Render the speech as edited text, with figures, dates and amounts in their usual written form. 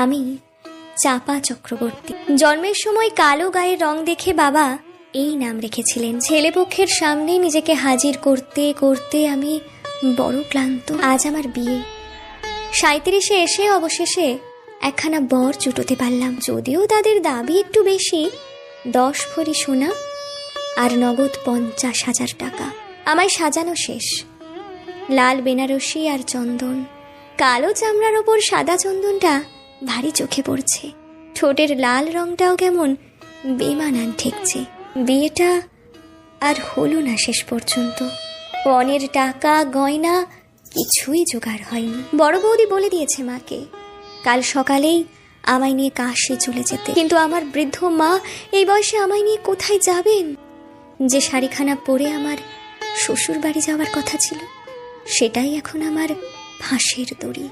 আমি চাপা চক্রবর্তী। জন্মের সময় কালো গায়ের রং দেখে বাবা এই নাম রেখেছিলেন। ছেলেপক্ষের সামনে নিজেকে হাজির করতে করতে আমি বড় ক্লান্ত। আজ আমার বিয়ে। 37-এ এসে অবশেষে একখানা বর জুটোতে পারলাম। যদিও তাদের দাবি একটু বেশি, 10 ভরি সোনা আর নগদ 50,000 টাকা। আমায় সাজানো শেষ। লাল বেনারসি আর চন্দন, কালো চামড়ার ওপর সাদা চন্দনটা ভারী চোখে পড়ছে। ঠোঁটের লাল রংটাও কেমন বেমানান ঠেকছে। বিয়েটা আর হলো না শেষ পর্যন্ত। পণের টাকা গয়না কিছুই জোগাড় হয়নি। বড় বৌদি বলে দিয়েছে মাকে কাল সকালেই আমায় নিয়ে কাশি চলে যেতে। কিন্তু আমার বৃদ্ধ মা এই বয়সে আমায় নিয়ে কোথায় যাবেন? যে শাড়িখানা পরে আমার শ্বশুর বাড়ি যাওয়ার কথা ছিল, সেটাই এখন আমার ফাঁসের দড়ি।